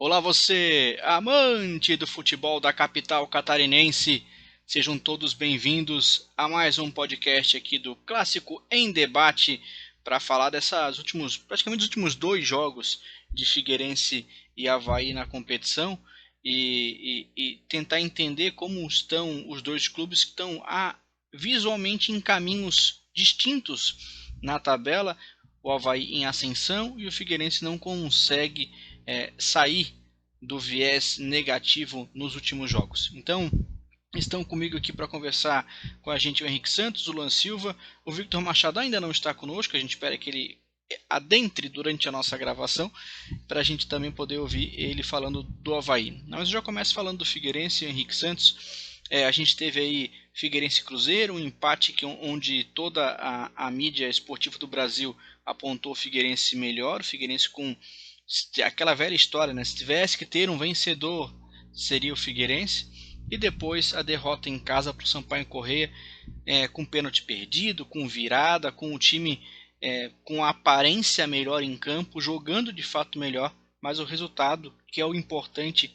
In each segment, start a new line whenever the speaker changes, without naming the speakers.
Olá, você, amante do futebol da capital catarinense. Sejam todos bem-vindos a mais um podcast aqui do Clássico em Debate para falar praticamente os últimos dois jogos de Figueirense e Avaí na competição e tentar entender como estão os dois clubes que estão visualmente em caminhos distintos na tabela. O Avaí em ascensão e o Figueirense não consegue sair do viés negativo nos últimos jogos. Então, estão comigo aqui para conversar com a gente o Henrique Santos, o Luan Silva, o Victor Machado ainda não está conosco, a gente espera que ele adentre durante a nossa gravação, para a gente também poder ouvir ele falando do Avaí. Mas eu já começo falando do Figueirense, Henrique Santos. A gente teve aí Figueirense Cruzeiro, um empate onde toda a mídia esportiva do Brasil apontou o Figueirense melhor, o Figueirense com aquela velha história, né? Se tivesse que ter um vencedor, seria o Figueirense. E depois a derrota em casa para o Sampaio Corrêa, com pênalti perdido, com virada, com o time com a aparência melhor em campo, jogando de fato melhor, mas o resultado, que é o importante,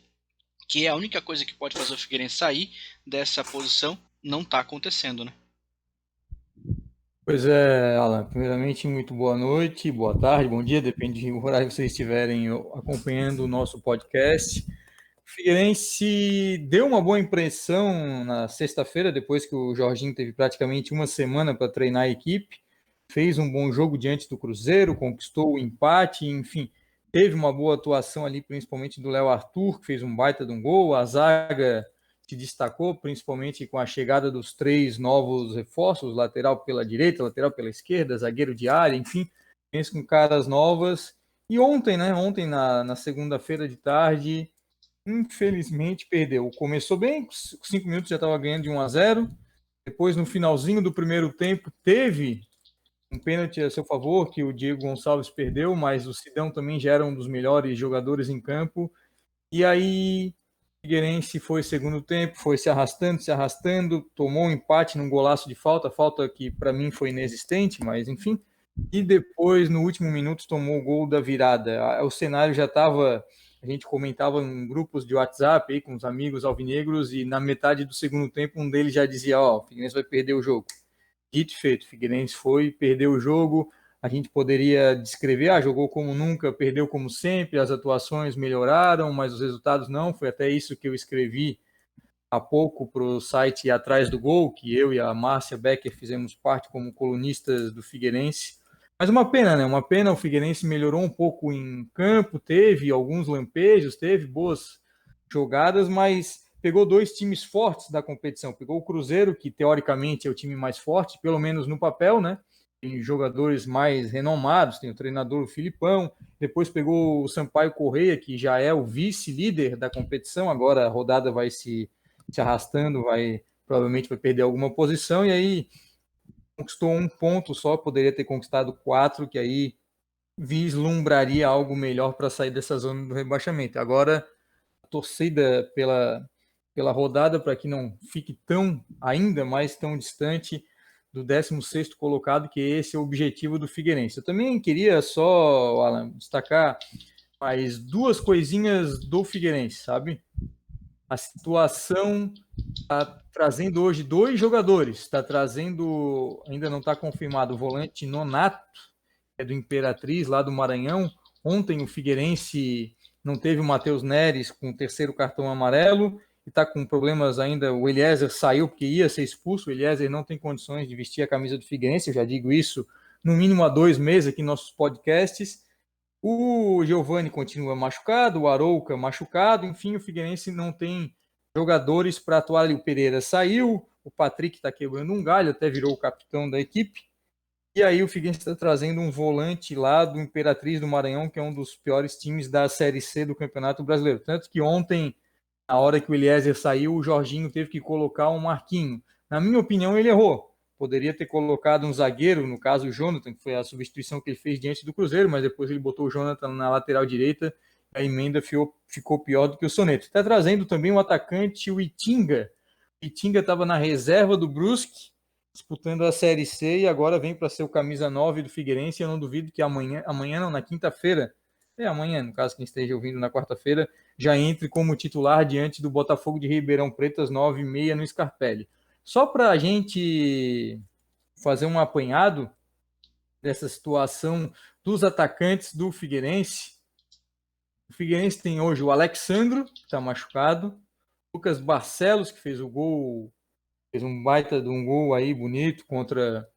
que é a única coisa que pode fazer o Figueirense sair dessa posição, não está acontecendo, né?
Pois é, Alan. Primeiramente, muito boa noite, boa tarde, bom dia, depende do horário que vocês estiverem acompanhando o nosso podcast. O Figueirense deu uma boa impressão na sexta-feira, depois que o Jorginho teve praticamente uma semana para treinar a equipe. Fez um bom jogo diante do Cruzeiro, conquistou o empate, enfim, teve uma boa atuação ali, principalmente do Léo Arthur, que fez um baita de um gol. A zaga se destacou, principalmente com a chegada dos três novos reforços, lateral pela direita, lateral pela esquerda, zagueiro de área, enfim, penso com caras novas. E ontem, né? Ontem, na segunda-feira de tarde, infelizmente perdeu. Começou bem, 5 minutos já estava ganhando de 1-0. Depois, no finalzinho do primeiro tempo, teve um pênalti a seu favor, que o Diego Gonçalves perdeu, mas o Sidão também já era um dos melhores jogadores em campo. E aí, o Figueirense foi segundo tempo, foi se arrastando, tomou um empate num golaço de falta, falta que para mim foi inexistente, mas enfim. E depois, no último minuto, tomou o gol da virada. O cenário já estava, a gente comentava em grupos de WhatsApp aí, com os amigos alvinegros, e na metade do segundo tempo, um deles já dizia: Ó, o Figueirense vai perder o jogo. Dito e feito, o Figueirense foi, perdeu o jogo. A gente poderia descrever, jogou como nunca, perdeu como sempre, as atuações melhoraram, mas os resultados não. Foi até isso que eu escrevi há pouco para o site Atrás do Gol, que eu e a Márcia Becker fizemos parte como colunistas do Figueirense. Mas uma pena, né? Uma pena, o Figueirense melhorou um pouco em campo, teve alguns lampejos, teve boas jogadas, mas pegou dois times fortes da competição. Pegou o Cruzeiro, que teoricamente é o time mais forte, pelo menos no papel, né? Tem jogadores mais renomados, tem o treinador o Filipão. Depois pegou o Sampaio Corrêa, que já é o vice-líder da competição. Agora a rodada vai se arrastando, provavelmente vai perder alguma posição. E aí conquistou um ponto só, poderia ter conquistado 4, que aí vislumbraria algo melhor para sair dessa zona do rebaixamento. Agora, a torcida pela rodada, para que não fique ainda mais tão distante do 16º colocado, que esse é o objetivo do Figueirense. Eu também queria só, Alan, destacar mais duas coisinhas do Figueirense, sabe? A situação está trazendo hoje dois jogadores, está trazendo, ainda não está confirmado, o volante Nonato, é do Imperatriz, lá do Maranhão. Ontem o Figueirense não teve o Matheus Neres com o terceiro cartão amarelo e está com problemas ainda. O Eliezer saiu porque ia ser expulso. O Eliezer não tem condições de vestir a camisa do Figueirense, eu já digo isso no mínimo há 2 meses aqui em nossos podcasts. O Giovani continua machucado, o Arouca machucado, enfim, o Figueirense não tem jogadores para atuar. O Pereira saiu, o Patrick está quebrando um galho, até virou o capitão da equipe. E aí o Figueirense está trazendo um volante lá do Imperatriz do Maranhão, que é um dos piores times da Série C do Campeonato Brasileiro. Tanto que ontem, na hora que o Eliezer saiu, o Jorginho teve que colocar um Marquinho. Na minha opinião, ele errou. Poderia ter colocado um zagueiro, no caso o Jonathan, que foi a substituição que ele fez diante do Cruzeiro, mas depois ele botou o Jonathan na lateral direita, a emenda ficou pior do que o Soneto. Está trazendo também um atacante, o Itinga. O Itinga estava na reserva do Brusque, disputando a Série C, e agora vem para ser o camisa 9 do Figueirense. Eu não duvido que amanhã não, na quinta-feira, amanhã, no caso, quem esteja ouvindo na quarta-feira, já entre como titular diante do Botafogo de Ribeirão Preto às 9h30 no Scarpelli. Só para a gente fazer um apanhado dessa situação dos atacantes do Figueirense. O Figueirense tem hoje o Alexandro, que está machucado, Lucas Barcelos, que fez o gol, fez um baita de um gol aí bonito contra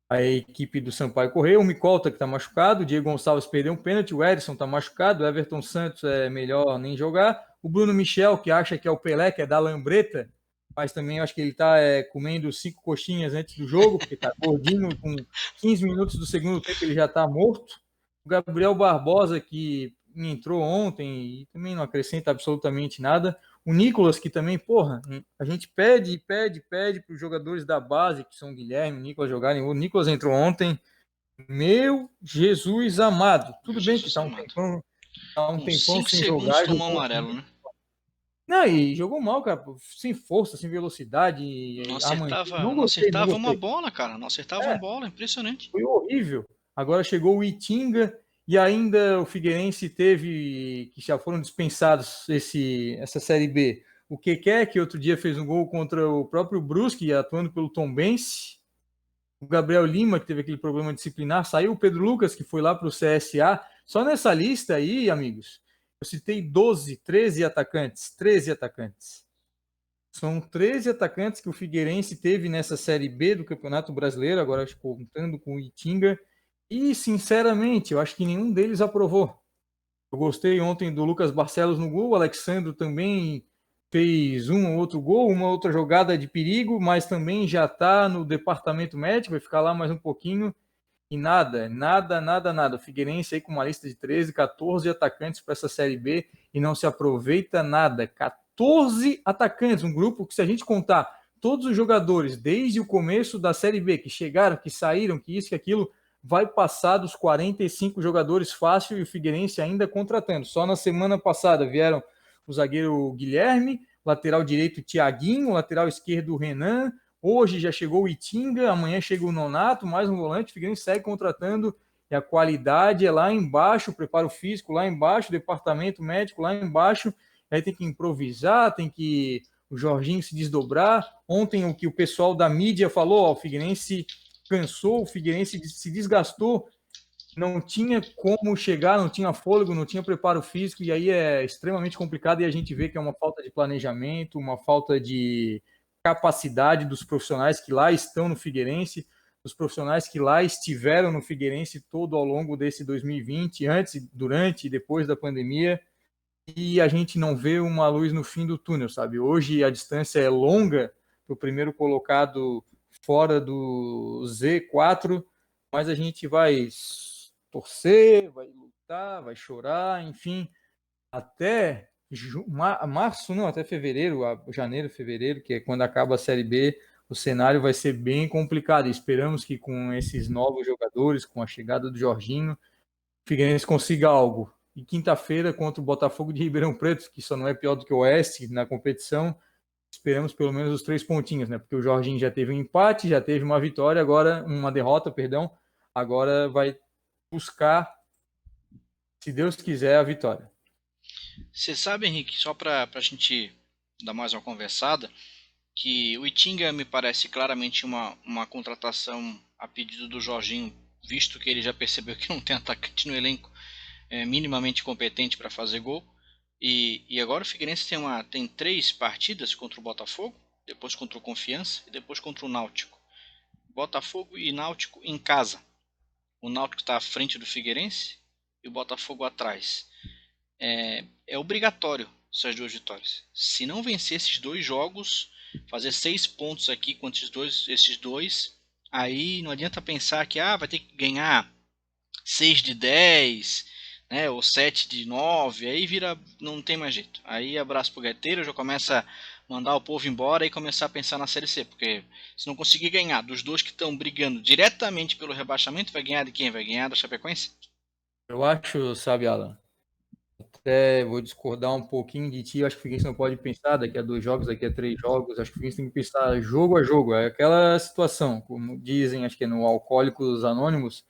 a equipe do Sampaio Corrêa, o Micolta, que está machucado, o Diego Gonçalves perdeu um pênalti, o Edson está machucado, o Everton Santos é melhor nem jogar, o Bruno Michel, que acha que é o Pelé, que é da Lambreta, mas também eu acho que ele está comendo 5 coxinhas antes do jogo, porque está gordinho, com 15 minutos do segundo tempo ele já está morto. O Gabriel Barbosa, que entrou ontem e também não acrescenta absolutamente nada. O Nicolas, que também, porra, a gente pede para os jogadores da base, que são o Guilherme e o Nicolas, jogarem. O Nicolas entrou ontem. Meu Jesus amado. Tudo bem que está um tempão,
com 5
sem
segundos
jogar.
tomou amarelo, né?
Não, e jogou mal, cara, sem força, sem velocidade.
Não acertava uma bola, cara. Não acertava uma bola, impressionante.
Foi horrível. Agora chegou o Itinga e ainda o Figueirense teve, que já foram dispensados essa Série B. O Keké, que outro dia fez um gol contra o próprio Brusque, atuando pelo Tombense. O Gabriel Lima, que teve aquele problema disciplinar. Saiu o Pedro Lucas, que foi lá para o CSA. Só nessa lista aí, amigos, eu citei 13 atacantes. 13 atacantes. São 13 atacantes que o Figueirense teve nessa Série B do Campeonato Brasileiro, agora contando com o Itinga. E, sinceramente, eu acho que nenhum deles aprovou. Eu gostei ontem do Lucas Barcelos no gol, o Alexandre também fez um ou outro gol, uma outra jogada de perigo, mas também já está no departamento médico, vai ficar lá mais um pouquinho. E nada. O Figueirense aí com uma lista de 13, 14 atacantes para essa Série B e não se aproveita nada. 14 atacantes, um grupo que, se a gente contar todos os jogadores desde o começo da Série B, que chegaram, que saíram, que isso, que aquilo, vai passar dos 45 jogadores fácil e o Figueirense ainda contratando. Só na semana passada vieram o zagueiro Guilherme, lateral direito Thiaguinho, lateral esquerdo Renan, hoje já chegou o Itinga, amanhã chega o Nonato, mais um volante, o Figueirense segue contratando e a qualidade é lá embaixo, o preparo físico lá embaixo, o departamento médico lá embaixo, aí tem que improvisar, tem que o Jorginho se desdobrar. Ontem o que o pessoal da mídia falou, ó, o Figueirense cansou, o Figueirense se desgastou, não tinha como chegar, não tinha fôlego, não tinha preparo físico, e aí é extremamente complicado, e a gente vê que é uma falta de planejamento, uma falta de capacidade dos profissionais que lá estão no Figueirense, dos profissionais que lá estiveram no Figueirense todo ao longo desse 2020, antes, durante e depois da pandemia, e a gente não vê uma luz no fim do túnel, sabe? Hoje a distância é longa para o primeiro colocado fora do Z4, mas a gente vai torcer, vai lutar, vai chorar, enfim, até março, não, até fevereiro, janeiro, fevereiro, que é quando acaba a Série B, o cenário vai ser bem complicado. E esperamos que com esses novos jogadores, com a chegada do Jorginho, o Figueirense consiga algo. E quinta-feira, contra o Botafogo de Ribeirão Preto, que só não é pior do que o Oeste na competição, esperamos pelo menos os 3 pontinhos, né? Porque o Jorginho já teve um empate, já teve uma vitória, agora uma derrota, perdão, agora vai buscar, se Deus quiser, a vitória.
Você sabe, Henrique, só para a gente dar mais uma conversada, que o Itinga me parece claramente uma contratação a pedido do Jorginho, visto que ele já percebeu que não tem atacante no elenco minimamente competente para fazer gol. E agora o Figueirense tem 3 partidas contra o Botafogo, depois contra o Confiança e depois contra o Náutico. Botafogo e Náutico em casa. O Náutico está à frente do Figueirense e o Botafogo atrás. É obrigatório essas 2 vitórias. Se não vencer esses 2 jogos, fazer 6 pontos aqui contra esses dois, aí não adianta pensar que vai ter que ganhar 6 de 10, né, ou 7 de 9, aí não tem mais jeito. Aí abraço pro gaiteiro, já começa a mandar o povo embora e começar a pensar na Série C, porque se não conseguir ganhar dos 2 que estão brigando diretamente pelo rebaixamento, vai ganhar de quem? Vai ganhar da Chapecoense?
Eu acho, sabe, Alan, até vou discordar um pouquinho de ti, eu acho que o Figueirense não pode pensar daqui a 2 jogos, daqui a 3 jogos, acho que o Figueirense tem que pensar jogo a jogo, é aquela situação, como dizem, acho que é no Alcoólicos Anônimos,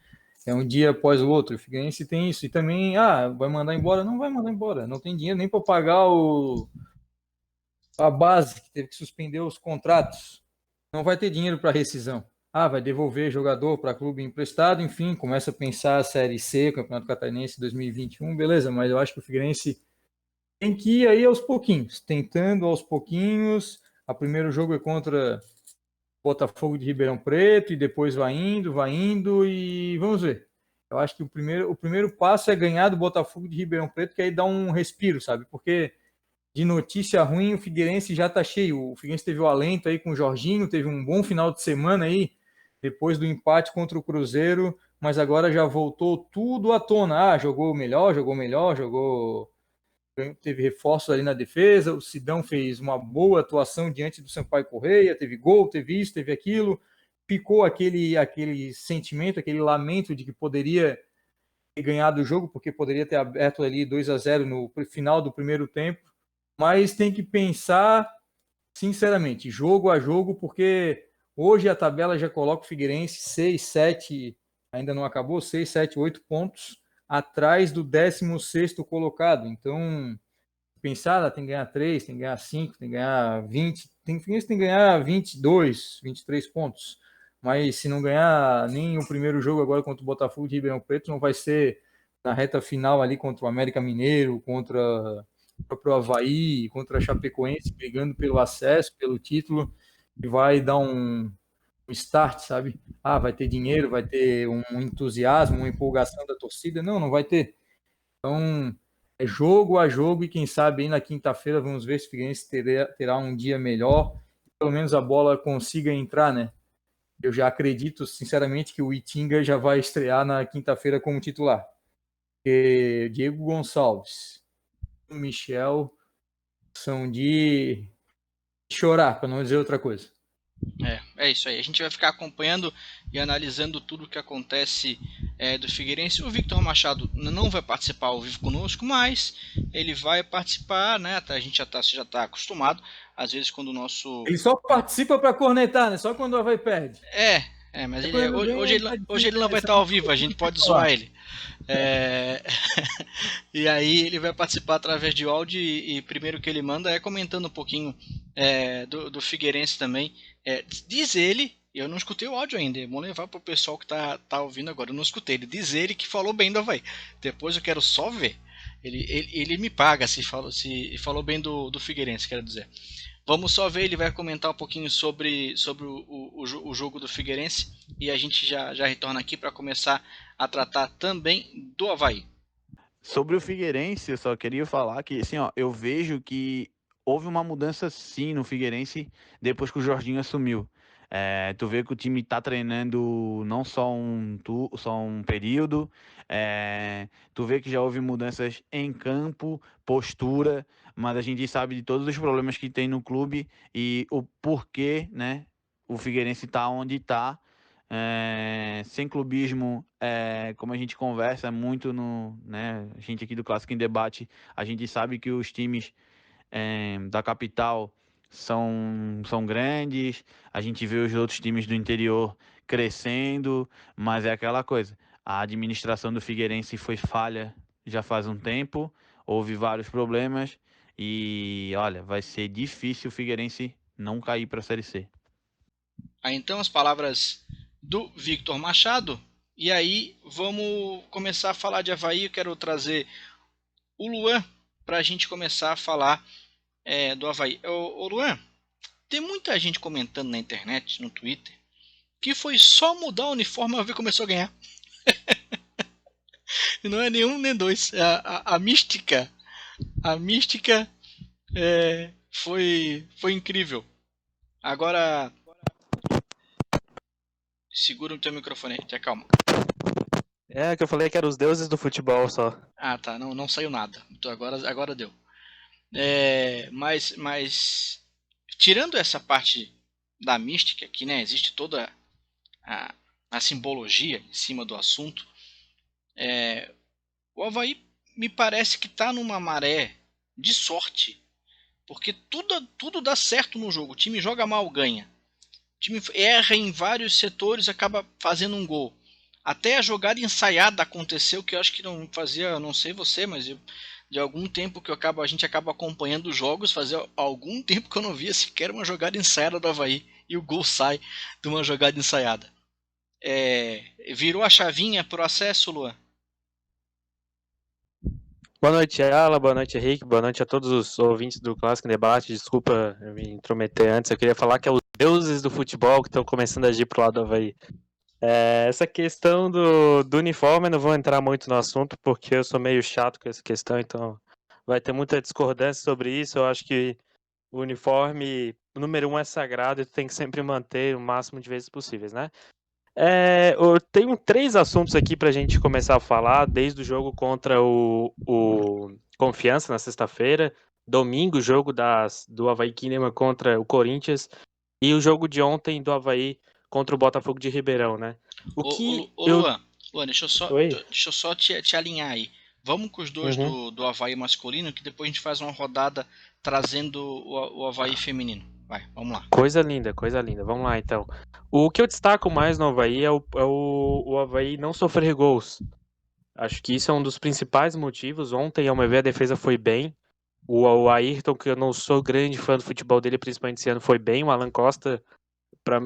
É um dia após o outro. O Figueirense tem isso. E também, vai mandar embora? Não vai mandar embora. Não tem dinheiro nem para pagar a base, que teve que suspender os contratos. Não vai ter dinheiro para rescisão. Vai devolver jogador para clube emprestado, enfim, começa a pensar a Série C, Campeonato Catarinense 2021, beleza, mas eu acho que o Figueirense tem que ir aí aos pouquinhos, tentando aos pouquinhos. O primeiro jogo é contra Botafogo de Ribeirão Preto e depois vai indo e vamos ver. Eu acho que o primeiro passo é ganhar do Botafogo de Ribeirão Preto, que aí dá um respiro, sabe? Porque de notícia ruim, o Figueirense já tá cheio. O Figueirense teve o alento aí com o Jorginho, teve um bom final de semana aí, depois do empate contra o Cruzeiro, mas agora já voltou tudo à tona. Jogou melhor, teve reforços ali na defesa, o Sidão fez uma boa atuação diante do Sampaio Correia, teve gol, teve isso, teve aquilo, picou aquele sentimento, aquele lamento de que poderia ter ganhado o jogo, porque poderia ter aberto ali 2-0 no final do primeiro tempo, mas tem que pensar sinceramente, jogo a jogo, porque hoje a tabela já coloca o Figueirense 6, 7, ainda não acabou, 6, 7, 8 pontos atrás do 16º colocado. Então, pensar, tem que ganhar 3, tem que ganhar 5, tem que ganhar 20, tem que ganhar 22, 23 pontos. Mas se não ganhar nem o primeiro jogo agora contra o Botafogo de Ribeirão Preto, não vai ser na reta final ali contra o América Mineiro, contra o próprio Avaí, contra a Chapecoense, brigando pelo acesso, pelo título, e vai dar um start, sabe? Vai ter dinheiro, vai ter um entusiasmo, uma empolgação da torcida. Não, não vai ter. Então, é jogo a jogo e quem sabe aí na quinta-feira vamos ver se o Figueirense terá um dia melhor, pelo menos a bola consiga entrar, né? Eu já acredito, sinceramente, que o Itinga já vai estrear na quinta-feira como titular. Porque Diego Gonçalves e o Michel são de chorar, para não dizer outra coisa.
É isso aí. A gente vai ficar acompanhando e analisando tudo o que acontece do Figueirense. O Victor Machado não vai participar ao vivo conosco, mas ele vai participar, né? A gente já tá acostumado. Às vezes quando o nosso...
Ele só participa para cornetar, né? Só quando o Avaí perde.
Mas hoje
difícil,
ele não vai estar ao vivo, a gente pode zoar ele. E aí ele vai participar através de áudio e primeiro que ele manda é comentando um pouquinho do Figueirense também. Diz ele, eu não escutei o áudio ainda, é bom levar para o pessoal que tá ouvindo agora, eu não escutei, ele diz ele que falou bem do Avaí, depois eu quero só ver, ele me paga se falou bem do Figueirense, quero dizer. Vamos só ver, ele vai comentar um pouquinho sobre o jogo do Figueirense e a gente já retorna aqui para começar a tratar também do Avaí.
Sobre o Figueirense, eu só queria falar que, assim, eu vejo que houve uma mudança sim no Figueirense depois que o Jorginho assumiu. Tu vê que o time está treinando não só um período, tu vê que já houve mudanças em campo, postura, mas a gente sabe de todos os problemas que tem no clube e o porquê, né, o Figueirense está onde está. Sem clubismo, como a gente conversa muito né, a gente aqui do Clássico em Debate, a gente sabe que os times da capital são grandes, a gente vê os outros times do interior crescendo, mas é aquela coisa, a administração do Figueirense foi falha já faz um tempo, houve vários problemas e olha, vai ser difícil o Figueirense não cair para a Série C.
Aí então as palavras do Victor Machado. E aí vamos começar a falar de Avaí. Eu quero trazer o Luan para a gente começar a falar do Avaí. Ô Luan, tem muita gente comentando na internet, no Twitter, que foi só mudar o uniforme e o Avaí começou a ganhar. E não é nenhum nem dois. A mística foi incrível. Agora segura o teu microfone aí, te acalma.
Que eu falei que eram os deuses do futebol só.
Tá, não saiu nada. Então agora deu. Mas tirando essa parte da mística, que né, existe toda a simbologia em cima do assunto, o Avaí me parece que está numa maré de sorte, porque tudo dá certo no jogo. O time joga mal, ganha. O time erra em vários setores, acaba fazendo um gol. Até a jogada ensaiada aconteceu, que eu acho que não fazia, não sei você, mas de algum tempo que a gente acaba acompanhando os jogos, fazia algum tempo que eu não via sequer uma jogada ensaiada do Avaí e o gol sai de uma jogada ensaiada. Virou a chavinha pro acesso, Luan?
Boa noite, Ala, boa noite, Henrique, boa noite a todos os ouvintes do Clássico em Debate. Desculpa eu me intrometer antes, eu queria falar que é os deuses do futebol que estão começando a agir pro lado do Avaí. Essa questão do uniforme, eu não vou entrar muito no assunto, porque eu sou meio chato com essa questão, então vai ter muita discordância sobre isso. Eu acho que o uniforme, número 1, é sagrado e tu tem que sempre manter o máximo de vezes possíveis, né? Eu tenho 3 assuntos aqui pra gente começar a falar, desde o jogo contra o Confiança na sexta-feira, domingo, jogo do Avaí Kinema contra o Corinthians, e o jogo de ontem do Avaí contra o Botafogo de Ribeirão, né?
Ô Luan,
Oi?
deixa eu só te alinhar aí. Vamos com os dois
Uhum.
do Avaí masculino, que depois a gente faz uma rodada trazendo o Avaí feminino. Vai, vamos lá.
Coisa linda, coisa linda. Vamos lá, então. O que eu destaco mais no Avaí é o Avaí não sofrer gols. Acho que isso é um dos principais motivos. Ontem, ao meu ver, a defesa foi bem. O Ayrton, que eu não sou grande fã do futebol dele, principalmente esse ano, foi bem. O Alan Costa,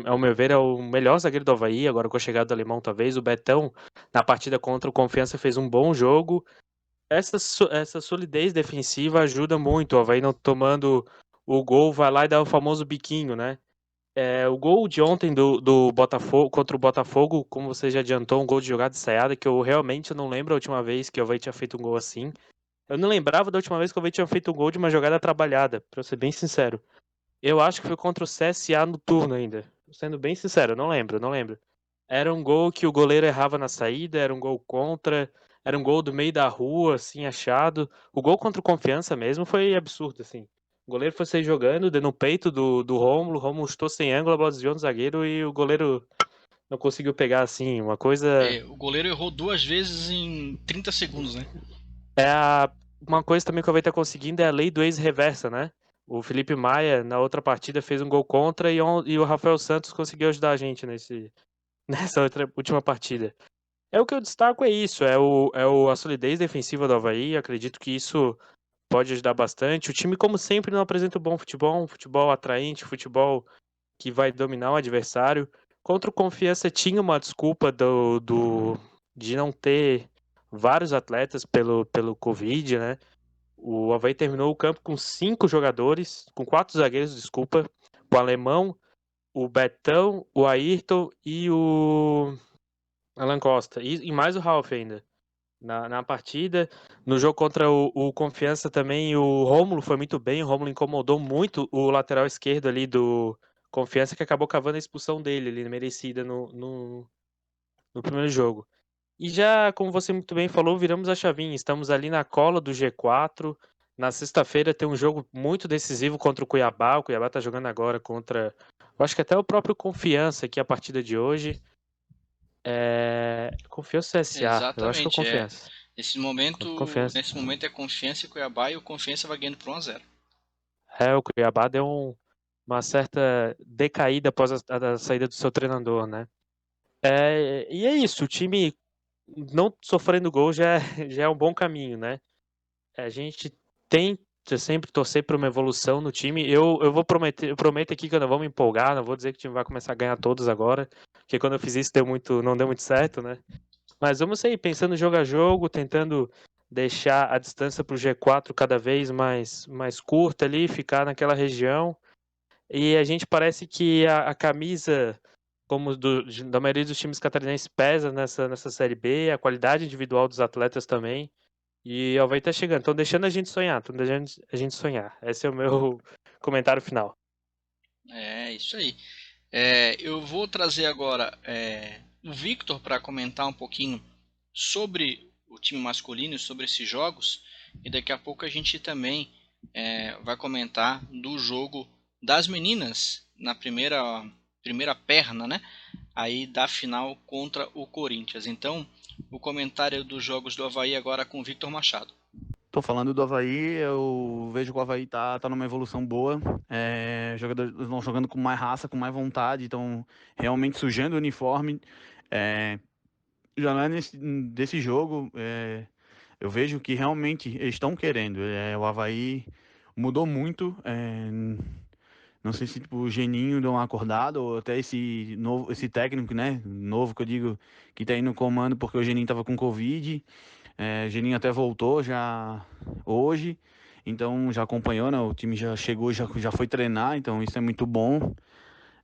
ao meu ver, é o melhor zagueiro do Avaí, agora com a chegada do Alemão, talvez. O Betão, na partida contra o Confiança, fez um bom jogo. Essa solidez defensiva ajuda muito. O Avaí não tomando o gol, vai lá e dá o famoso biquinho, né? O gol de ontem do Botafogo contra o Botafogo, como você já adiantou, um gol de jogada ensaiada, que eu realmente não lembro a última vez que o Avaí tinha feito um gol assim. Eu não lembrava da última vez que o Avaí tinha feito um gol de uma jogada trabalhada, pra eu ser bem sincero. Eu acho que foi contra o CSA no turno ainda. Sendo bem sincero, eu não lembro. Era um gol que o goleiro errava na saída, era um gol contra, era um gol do meio da rua, assim, achado. O gol contra o Confiança mesmo foi absurdo, assim. O goleiro foi sair jogando, deu no peito do Rômulo, o Rômulo chutou sem ângulo, a bola desviou no zagueiro e o goleiro não conseguiu pegar, assim, uma coisa...
O goleiro errou 2 vezes em 30 segundos, né?
Uma coisa também que o Avaí tá conseguindo é a lei do ex-reversa, né? O Felipe Maia, na outra partida, fez um gol contra e o Rafael Santos conseguiu ajudar a gente nessa última partida. O que eu destaco é isso, a solidez defensiva do Avaí, acredito que isso pode ajudar bastante. O time, como sempre, não apresenta um futebol atraente, futebol que vai dominar o adversário. Contra o Confiança tinha uma desculpa de não ter vários atletas pelo Covid, né? O Avaí terminou o campo com 5 jogadores, com 4 zagueiros, desculpa. O Alemão, o Betão, o Ayrton e o Alan Costa. E mais o Ralf ainda. Na partida, no jogo contra o Confiança também, o Rômulo foi muito bem. O Rômulo incomodou muito o lateral esquerdo ali do Confiança, que acabou cavando a expulsão dele ali, merecida no primeiro jogo. E já, como você muito bem falou, viramos a chavinha. Estamos ali na cola do G4. Na sexta-feira tem um jogo muito decisivo contra o Cuiabá. O Cuiabá está jogando agora contra, eu acho que até o próprio Confiança aqui, a partida de hoje. Confiança SA, eu acho que é o
Exatamente,
Confiança.
Nesse momento,
Confiança.
nesse momento é Confiança e Cuiabá, e o Confiança vai ganhando por 1-0.
O Cuiabá deu uma certa decaída após a saída do seu treinador, né? E é isso, o time não sofrendo gol já é um bom caminho, né? A gente tenta sempre torcer por uma evolução no time. Eu prometo aqui que eu não vou me empolgar, não vou dizer que o time vai começar a ganhar todos agora, porque quando eu fiz isso não deu muito certo, né? Mas vamos aí, pensando jogo a jogo, tentando deixar a distância para o G4 cada vez mais curta ali, ficar naquela região. E a gente parece que a camisa, como da maioria dos times catarinenses, pesa nessa Série B, a qualidade individual dos atletas também. E o Avaí tá chegando, estão deixando a gente sonhar, estão deixando a gente sonhar. Esse é o meu comentário final.
É isso aí. Eu vou trazer agora o Victor para comentar um pouquinho sobre o time masculino e sobre esses jogos. E daqui a pouco a gente também vai comentar do jogo das meninas na primeira perna, né? Aí da final contra o Corinthians. Então, o comentário dos jogos do Avaí agora com o Victor Machado.
Tô falando do Avaí, eu vejo que o Avaí tá numa evolução boa. Jogadores vão jogando com mais raça, com mais vontade, estão realmente sujando o uniforme. já não é desse jogo, eu vejo que realmente eles estão querendo. O Avaí mudou muito. Não sei se tipo, o Geninho deu uma acordada ou até esse técnico, né? Novo que eu digo que tá aí no comando porque o Geninho tava com Covid. O Geninho até voltou já hoje. Então já acompanhou, né? O time já chegou, já foi treinar, então isso é muito bom.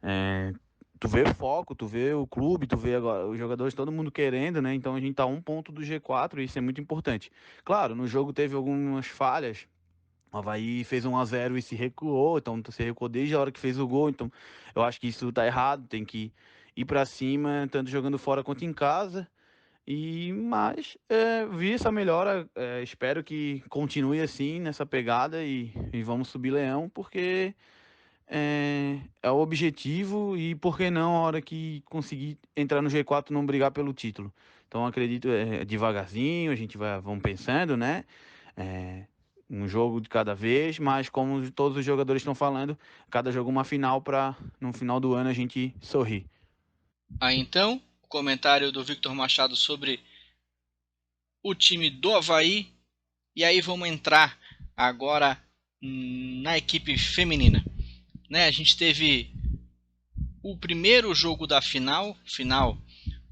É, Tu vê o foco, tu vê o clube, tu vê agora os jogadores, todo mundo querendo, né? Então a gente tá a um ponto do G4 e isso é muito importante. Claro, no jogo teve algumas falhas. O Avaí fez 1-0 e se recuou, então se recuou desde a hora que fez o gol. Então eu acho que isso tá errado, tem que ir para cima, tanto jogando fora quanto em casa. Mas vi essa melhora, espero que continue assim nessa pegada e vamos subir Leão, porque é o objetivo e por que não, a hora que conseguir entrar no G4, não brigar pelo título. Então acredito, devagarzinho, a gente vamos pensando, né? É, um jogo de cada vez, mas como todos os jogadores estão falando, cada jogo uma final para no final do ano a gente sorrir.
Aí então, o comentário do Victor Machado sobre o time do Avaí. E aí vamos entrar agora na equipe feminina. Né, a gente teve o primeiro jogo da final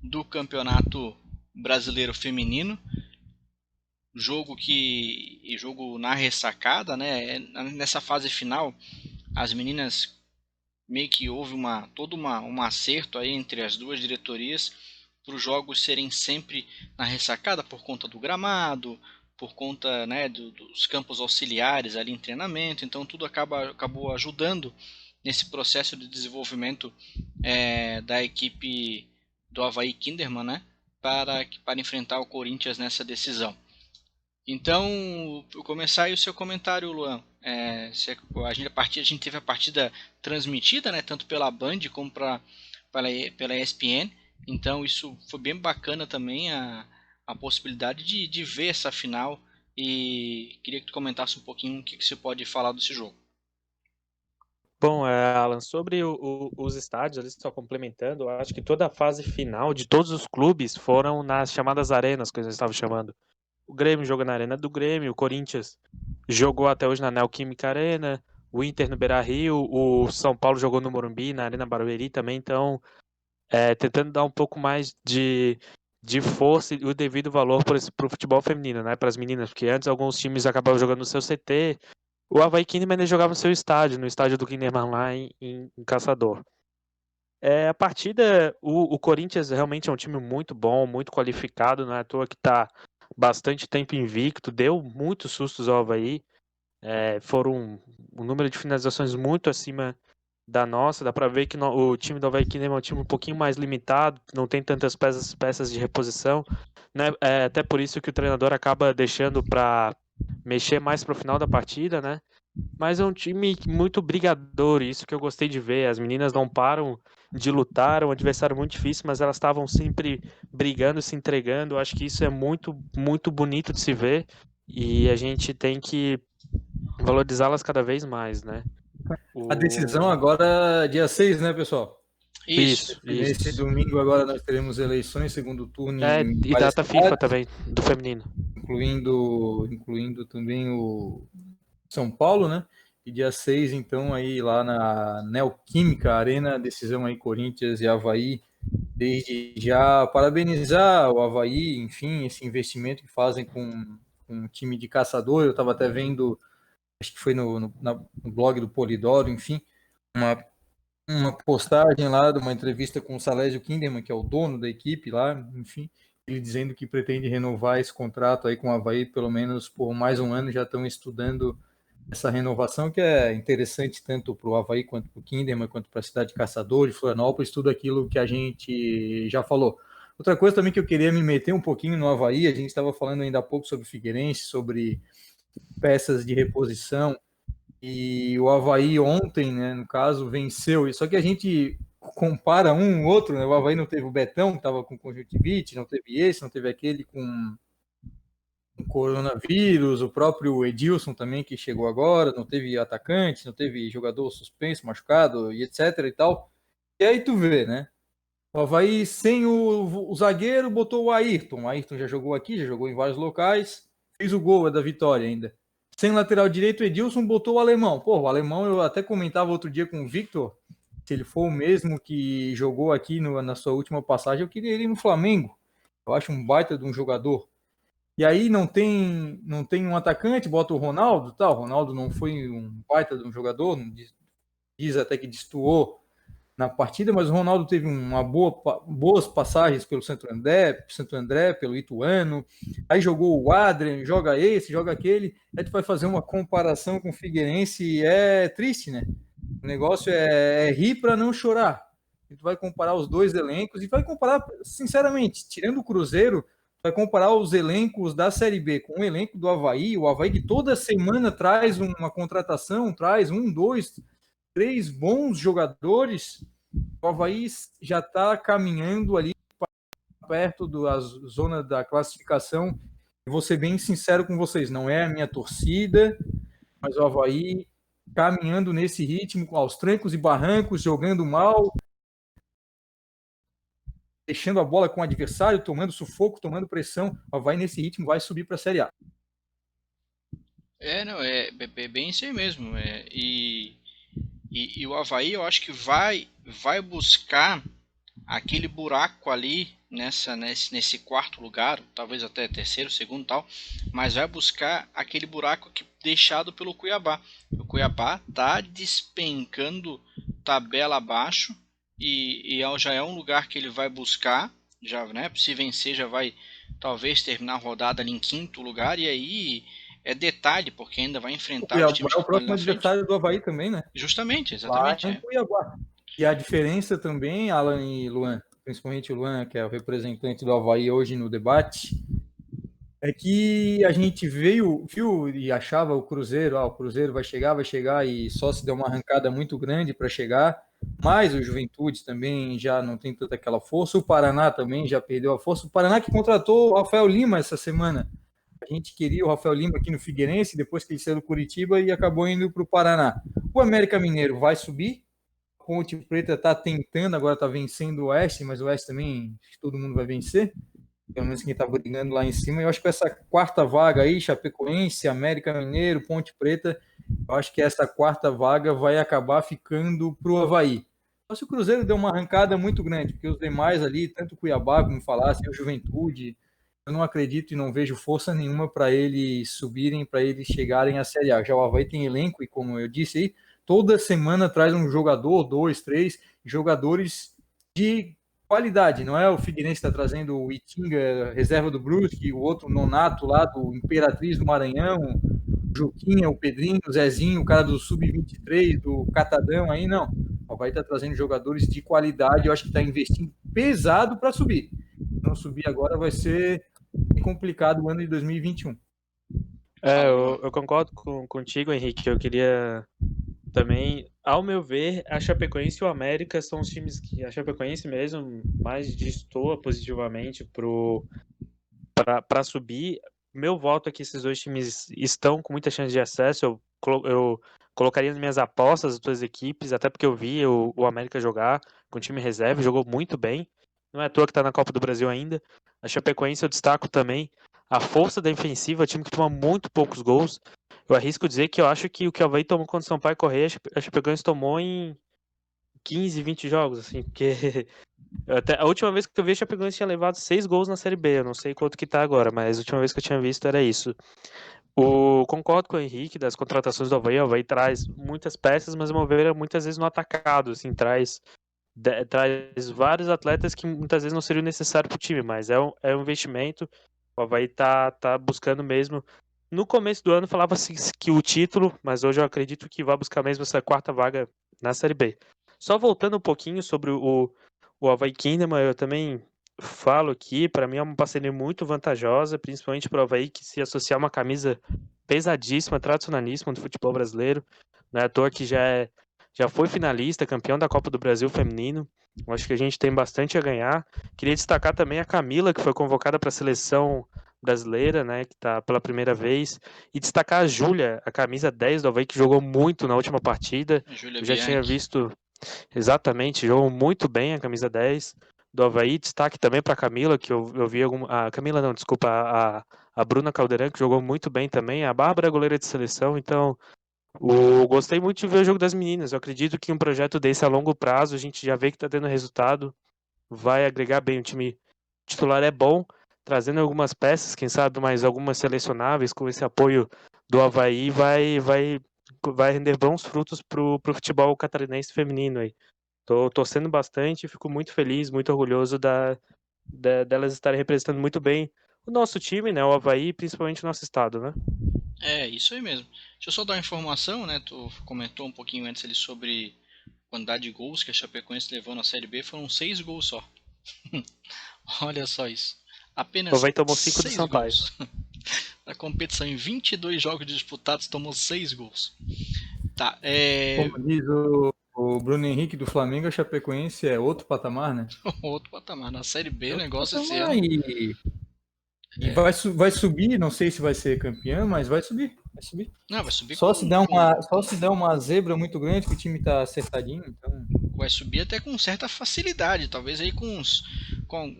do Campeonato Brasileiro Feminino, jogo na ressacada, né? Nessa fase final, as meninas meio que houve um acerto aí entre as duas diretorias para os jogos serem sempre na ressacada por conta do gramado, por conta, né, dos campos auxiliares ali em treinamento. Então tudo acabou ajudando nesse processo de desenvolvimento da equipe do Avaí Kinderman, né, para enfrentar o Corinthians nessa decisão. Então, eu começar aí o seu comentário, Luan. A gente teve a partida transmitida, né, tanto pela Band como pela ESPN. Então, isso foi bem bacana também, a possibilidade de ver essa final. E queria que tu comentasse um pouquinho o que você pode falar desse jogo.
Bom, Alan, sobre os estádios, ali só complementando, eu acho que toda a fase final de todos os clubes foram nas chamadas arenas, que eles estavam chamando. O Grêmio jogou na Arena do Grêmio, o Corinthians jogou até hoje na Neoquímica Arena, o Inter no Beira-Rio, o São Paulo jogou no Morumbi, na Arena Barueri também, então tentando dar um pouco mais de força e o devido valor para o futebol feminino, né, para as meninas, porque antes alguns times acabavam jogando no seu CT, o Avaí Kinderman jogava no seu estádio, no estádio do Kinderman lá em Caçador. A partida, o Corinthians realmente é um time muito bom, muito qualificado, não é à toa que está bastante tempo invicto, deu muitos sustos ao Avaí, foram um número de finalizações muito acima da nossa, dá para ver que o time do Avaí Kinderman é um time um pouquinho mais limitado, não tem tantas peças de reposição, né? Até por isso que o treinador acaba deixando para mexer mais para o final da partida, né? Mas é um time muito brigador, isso que eu gostei de ver. As meninas não param de lutar, é um adversário muito difícil, mas elas estavam sempre brigando, se entregando. Eu acho que isso é muito, muito bonito de se ver e a gente tem que valorizá-las cada vez mais, né?
A decisão agora é dia 6, né, pessoal?
Isso.
Nesse domingo agora nós teremos eleições, segundo turno
E data FIFA também, do feminino.
Incluindo também o São Paulo, né? E dia 6, então, aí lá na Neoquímica Arena, decisão aí Corinthians e Avaí. Desde já parabenizar o Avaí, enfim, esse investimento que fazem com um time de caçador. Eu estava até vendo, acho que foi no blog do Polidoro, enfim, uma postagem lá de uma entrevista com o Salésio Kinderman, que é o dono da equipe lá, enfim, ele dizendo que pretende renovar esse contrato aí com o Avaí pelo menos por mais um ano. Já estão estudando essa renovação, que é interessante tanto para o Avaí quanto para o Kinderman, quanto para a cidade de Caçador, de Florianópolis, tudo aquilo que a gente já falou. Outra coisa também que eu queria me meter um pouquinho no Avaí, a gente estava falando ainda há pouco sobre Figueirense, sobre peças de reposição, e o Avaí ontem, né, no caso, venceu, só que a gente compara um outro, né? O Avaí não teve o Betão, que estava com conjuntivite, não teve esse, não teve aquele com coronavírus, o próprio Edilson também, que chegou agora, não teve atacante, não teve jogador suspenso, machucado, e etc e tal. E aí tu vê, né? O Avaí sem o zagueiro botou o Ayrton. O Ayrton já jogou aqui, já jogou em vários locais. Fez o gol da vitória ainda. Sem lateral direito, o Edilson botou o Alemão. Pô, o Alemão eu até comentava outro dia com o Victor. Se ele for o mesmo que jogou aqui na sua última passagem, eu queria ele no Flamengo. Eu acho um baita de um jogador. E aí não tem um atacante, bota o Ronaldo. Tá, o Ronaldo não foi um baita de um jogador, diz até que destoou na partida, mas o Ronaldo teve boas passagens pelo Santo André, pelo Ituano, aí jogou o Adrian, joga esse, joga aquele, aí tu vai fazer uma comparação com o Figueirense e é triste, né? O negócio é rir para não chorar. E tu vai comparar os dois elencos e vai comparar, sinceramente, tirando o Cruzeiro, vai comparar os elencos da Série B com o elenco do Avaí, o Avaí que toda semana traz uma contratação, traz 1, 2, 3 bons jogadores. O Avaí já está caminhando ali perto da zona da classificação. E vou ser bem sincero com vocês, não é a minha torcida, mas o Avaí caminhando nesse ritmo, aos trancos e barrancos, jogando mal, deixando a bola com o adversário, tomando sufoco, tomando pressão. O Avaí nesse ritmo vai subir para a Série A.
Não, é bem isso aí mesmo. E o Avaí eu acho que vai buscar aquele buraco ali nesse quarto lugar, talvez até terceiro, segundo tal, mas vai buscar aquele buraco deixado pelo Cuiabá. O Cuiabá tá despencando tabela abaixo e já é um lugar que ele vai buscar, já, né? Se vencer já vai talvez terminar a rodada ali em quinto lugar, e aí é detalhe, porque ainda vai enfrentar os times
que estão ali na frente. É o próximo adversário do Avaí também, né?
Justamente, exatamente.
Lá em Cuiabá. E a diferença também, Alan e Luan, principalmente o Luan, que é o representante do Avaí hoje no debate, é que a gente viu e achava o Cruzeiro vai chegar e só se deu uma arrancada muito grande para chegar, mas o Juventude também já não tem tanta aquela força, o Paraná também já perdeu a força, o Paraná que contratou o Rafael Lima essa semana. A gente queria o Rafael Lima aqui no Figueirense, depois que ele saiu do Curitiba e acabou indo para o Paraná. O América Mineiro vai subir, a Ponte Preta está tentando, agora está vencendo o Oeste, mas o Oeste também todo mundo vai vencer, pelo menos quem está brigando lá em cima. Eu acho que essa quarta vaga aí, Chapecoense, América Mineiro, Ponte Preta, eu acho que essa quarta vaga vai acabar ficando para o Avaí. Mas o Cruzeiro deu uma arrancada muito grande, porque os demais ali, tanto o Cuiabá, como falasse, o Juventude, eu não acredito e não vejo força nenhuma para eles subirem, para eles chegarem à Série A. Já o Avaí tem elenco, e como eu disse aí, toda semana traz um jogador, 2, 3 jogadores de qualidade. Não é o Figueirense que está trazendo o Itinga, reserva do Brusque, o outro nonato lá do Imperatriz do Maranhão, o Juquinha, o Pedrinho, o Zezinho, o cara do Sub-23, do Catadão aí, não. O Avaí está trazendo jogadores de qualidade, eu acho que está investindo pesado para subir. Se não subir agora vai ser complicado o ano de 2021.
Eu concordo contigo, Henrique. Eu queria também, ao meu ver, a Chapecoense e o América são os times que a Chapecoense mesmo mais destoa positivamente para subir. Meu voto é que esses dois times estão com muita chance de acesso. Eu colocaria nas minhas apostas as duas equipes, até porque eu vi o América jogar com time reserva, jogou muito bem. Não é à toa que está na Copa do Brasil ainda. A Chapecoense eu destaco também a força defensiva, time que toma muito poucos gols. Eu arrisco dizer que eu acho que o que o Avaí tomou contra o Sampaio Corrêa, a Chapecoense tomou em 15, 20 jogos, assim, porque a última vez que eu vi a Chapecoense tinha levado 6 gols na Série B, eu não sei quanto que tá agora, mas a última vez que eu tinha visto era isso. Concordo com o Henrique das contratações do Avaí, o Avaí traz muitas peças, mas o meu ver é muitas vezes no atacado, assim, traz vários atletas que muitas vezes não seriam necessários para o time, mas é um investimento. O Avaí tá buscando mesmo. No começo do ano falava-se que o título, mas hoje eu acredito que vai buscar mesmo essa quarta vaga na Série B. Só voltando um pouquinho sobre o Avaí Kinderman, eu também falo aqui, para mim é uma parceria muito vantajosa, principalmente para o Avaí que se associar a uma camisa pesadíssima, tradicionalíssima do futebol brasileiro. Não é à toa que já foi finalista, campeão da Copa do Brasil feminino. Acho que a gente tem bastante a ganhar. Queria destacar também a Camila, que foi convocada para a seleção brasileira, né, que está pela primeira vez. E destacar a Júlia, a camisa 10 do Avaí, que jogou muito na última partida. Eu já tinha visto, exatamente, jogou muito bem a camisa 10. do Avaí. Destaque também para a Camila, que eu vi a Camila não, desculpa, a Bruna Caldeirão, que jogou muito bem também. A Bárbara, goleira de seleção. Então, gostei muito de ver o jogo das meninas. Eu acredito que um projeto desse a longo prazo, a gente já vê que está tendo resultado, vai agregar bem. O time titular é bom, trazendo algumas peças, quem sabe mais algumas selecionáveis, com esse apoio do Avaí, vai render bons frutos pro futebol catarinense feminino aí. Tô torcendo bastante e fico muito feliz, muito orgulhoso delas estarem representando muito bem o nosso time, né, o Avaí, principalmente o nosso estado, né?
É, isso aí mesmo. Deixa eu só dar uma informação, né? Tu comentou um pouquinho antes ali sobre a quantidade de gols que a Chapecoense levou na Série B. Foram 6 gols só. Olha só isso.
O
Apenas
Avaí tomou 5 do
6
Sampaio.
gols. Na competição, em 22 jogos disputados, tomou 6 gols. Tá,
Como diz o Bruno Henrique do Flamengo, a Chapecoense é outro patamar, né?
outro patamar. Na Série B,
É
o
outro
negócio esse
patamar
ano.
e vai subir, não sei se vai ser campeão, mas vai subir.
Não, vai subir
Só se der uma zebra muito grande, que o time tá acertadinho, então...
Vai subir até com certa facilidade, talvez aí com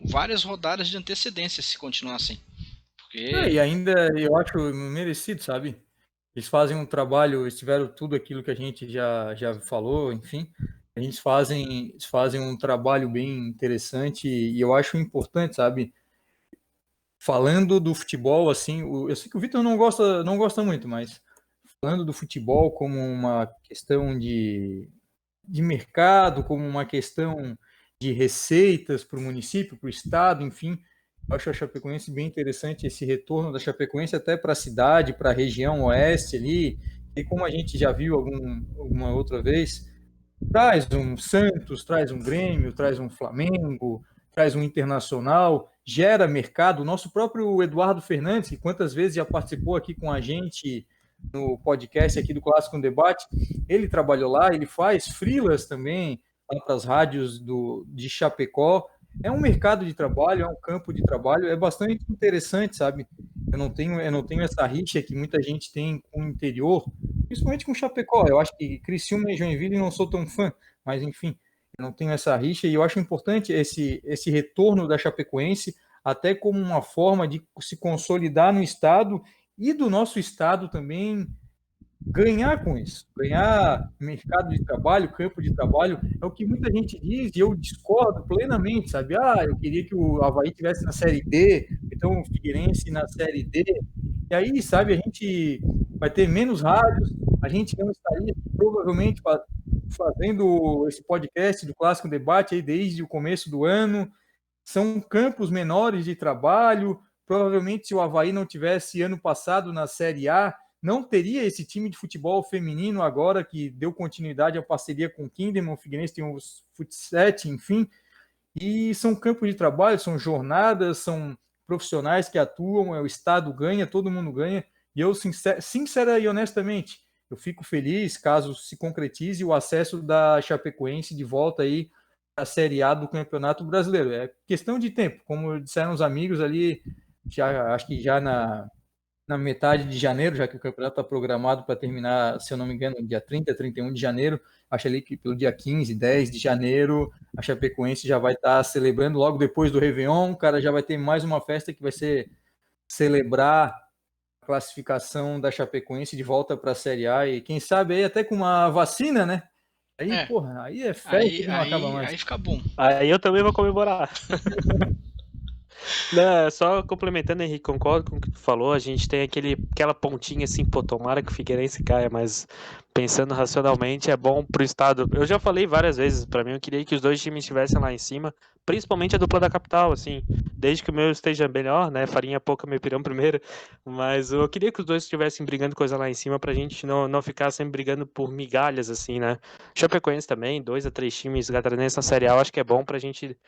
várias rodadas de antecedência, se continuar assim. Porque...
e ainda eu acho merecido, sabe? Eles fazem um trabalho, eles tiveram tudo aquilo que a gente já falou, enfim. Eles fazem um trabalho bem interessante e eu acho importante, sabe? Falando do futebol, assim, eu sei que o Vitor não gosta muito, mas falando do futebol como uma questão de mercado, como uma questão de receitas para o município, para o estado, enfim, eu acho a Chapecoense bem interessante esse retorno da Chapecoense até para a cidade, para a região oeste ali, e como a gente já viu alguma outra vez, traz um Santos, traz um Grêmio, traz um Flamengo, traz um Internacional, gera mercado. O nosso próprio Eduardo Fernandes, que quantas vezes já participou aqui com a gente no podcast aqui do Clássico no Debate, ele trabalhou lá, ele faz freelas também para as rádios de Chapecó. É um mercado de trabalho, é um campo de trabalho, é bastante interessante, sabe? Eu não tenho essa rixa que muita gente tem com o interior, principalmente com Chapecó. Eu acho que Criciúma e Joinville não sou tão fã, mas enfim, eu não tenho essa rixa e eu acho importante esse retorno da Chapecoense até como uma forma de se consolidar no estado e do nosso estado também ganhar com isso, ganhar mercado de trabalho, campo de trabalho, é o que muita gente diz e eu discordo plenamente, sabe? Eu queria que o Avaí tivesse na Série D, então o Figueirense na Série D, e aí, sabe, a gente vai ter menos rádios, a gente não estaria provavelmente fazendo esse podcast do Clássico Debate aí desde o começo do ano, são campos menores de trabalho, provavelmente se o Avaí não tivesse ano passado na Série A, não teria esse time de futebol feminino agora que deu continuidade à parceria com o Kinderman, o Figueirense tem os Futset, enfim, e são campos de trabalho, são jornadas, são profissionais que atuam, o Estado ganha, todo mundo ganha, e eu, sincera e honestamente, eu fico feliz caso se concretize o acesso da Chapecoense de volta aí à Série A do Campeonato Brasileiro. É questão de tempo, como disseram os amigos ali, acho que já na metade de janeiro, já que o campeonato está programado para terminar, se eu não me engano, dia 30, 31 de janeiro, acho ali que pelo dia 15, 10 de janeiro, a Chapecoense já vai estar celebrando, logo depois do Réveillon, o cara já vai ter mais uma festa que vai ser celebrar a classificação da Chapecoense de volta para a Série A, e quem sabe aí até com uma vacina, né? Aí, porra, aí é festa que não acaba mais.
Aí fica bom.
Aí eu também vou comemorar. Não, só complementando, Henrique, concordo com o que tu falou, a gente tem aquela pontinha assim, pô, tomara que o Figueirense caia, mas pensando racionalmente é bom pro estado. Eu já falei várias vezes, pra mim eu queria que os dois times estivessem lá em cima, principalmente a dupla da capital, assim, desde que o meu esteja melhor, né, farinha pouca, meu pirão primeiro, mas eu queria que os dois estivessem brigando coisa lá em cima pra gente não ficar sempre brigando por migalhas, assim, né. Chapecoense também, 2 a 3 times catarinenses na Série A, eu acho que é bom pra gente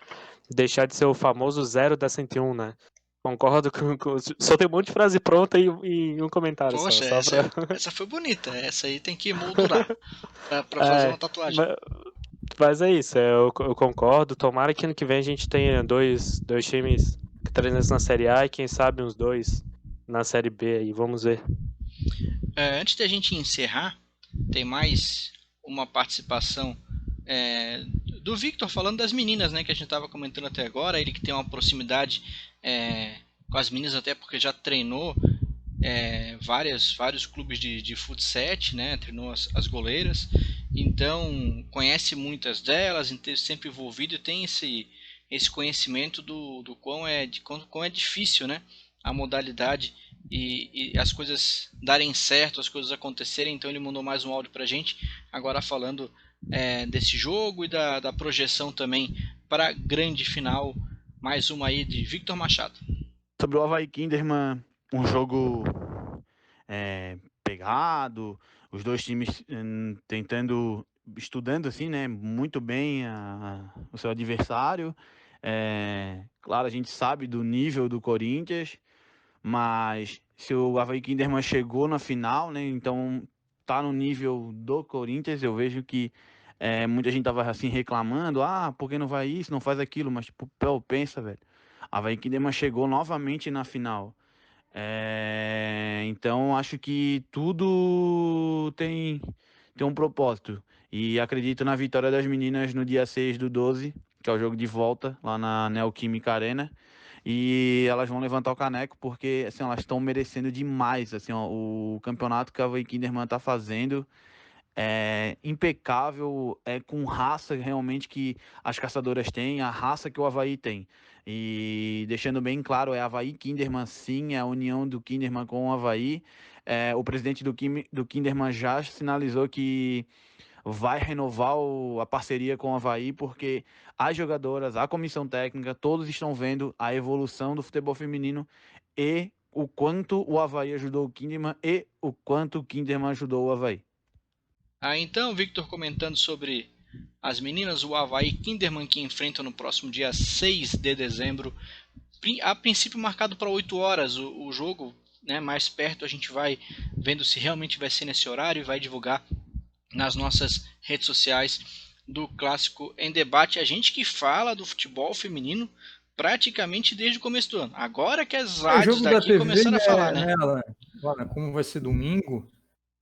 deixar de ser o famoso 0 da 101, né? Concordo com só tem um monte de frase pronta e um comentário.
Poxa,
só
essa foi bonita. Essa aí tem que moldurar pra fazer uma tatuagem.
Mas é isso, eu concordo. Tomara que ano que vem a gente tenha dois times catarinenses na Série A e quem sabe uns 2 na Série B aí, vamos ver.
Antes da gente encerrar, tem mais uma participação do Victor, falando das meninas, né, que a gente estava comentando até agora, ele que tem uma proximidade com as meninas, até porque já treinou vários clubes de futsal, né, treinou as goleiras, então conhece muitas delas, sempre envolvido e tem esse conhecimento do quão é difícil, né, a modalidade e as coisas darem certo, as coisas acontecerem. Então ele mandou mais um áudio pra gente, agora falando desse jogo e da projeção também para a grande final, mais uma aí de Victor Machado.
Sobre o Avaí Kinderman, um jogo pegado, os dois times estudando assim, né, muito bem o seu adversário. Claro, a gente sabe do nível do Corinthians, mas se o Avaí Kinderman chegou na final, né, então tá no nível do Corinthians. Eu vejo que muita gente tava assim reclamando, por que não vai isso, não faz aquilo, mas tipo, pensa, velho, Avaí Kinderman chegou novamente na final. Então acho que tudo tem um propósito. E acredito na vitória das meninas no dia 6/12, que é o jogo de volta lá na Neoquímica Arena. E elas vão levantar o caneco porque assim, elas estão merecendo demais. Assim, ó, o campeonato que a Avaí Kinderman está fazendo é impecável, com raça realmente que as caçadoras têm, a raça que o Avaí tem. E deixando bem claro, é Avaí Kinderman sim, é a união do Kinderman com o Avaí. O presidente do Kinderman já sinalizou que vai renovar a parceria com o Avaí, porque as jogadoras, a comissão técnica, todos estão vendo a evolução do futebol feminino e o quanto o Avaí ajudou o Kinderman e o quanto o Kinderman ajudou o Avaí.
Então, Victor comentando sobre as meninas, o Avaí Kinderman, que enfrenta no próximo dia 6 de dezembro, a princípio marcado para 8 horas o jogo, né, mais perto a gente vai vendo se realmente vai ser nesse horário e vai divulgar nas nossas redes sociais do Clássico em Debate. A gente que fala do futebol feminino praticamente desde o começo do ano. Agora que as rádios daqui começaram a falar, né?
Alan, como vai ser domingo,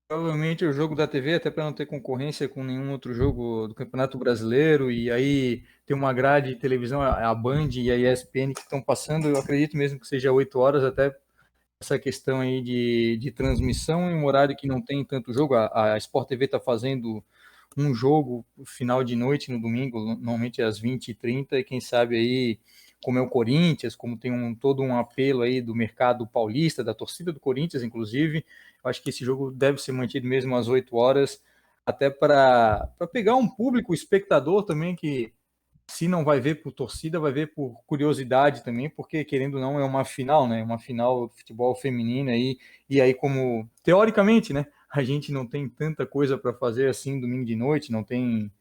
provavelmente o jogo da TV, até para não ter concorrência com nenhum outro jogo do Campeonato Brasileiro, e aí tem uma grade de televisão, a Band e a ESPN que estão passando, eu acredito mesmo que seja 8 horas, até essa questão aí de transmissão em um horário que não tem tanto jogo. A Sport TV está fazendo um jogo final de noite no domingo, normalmente às 20h30, e quem sabe aí, como é o Corinthians, como tem todo um apelo aí do mercado paulista, da torcida do Corinthians, inclusive, eu acho que esse jogo deve ser mantido mesmo às 8 horas, até para pegar um público, espectador também, que se não vai ver por torcida, vai ver por curiosidade também, porque querendo ou não é uma final, né? Uma final do futebol feminino aí, e aí como teoricamente, né? A gente não tem tanta coisa para fazer assim domingo de noite, não tem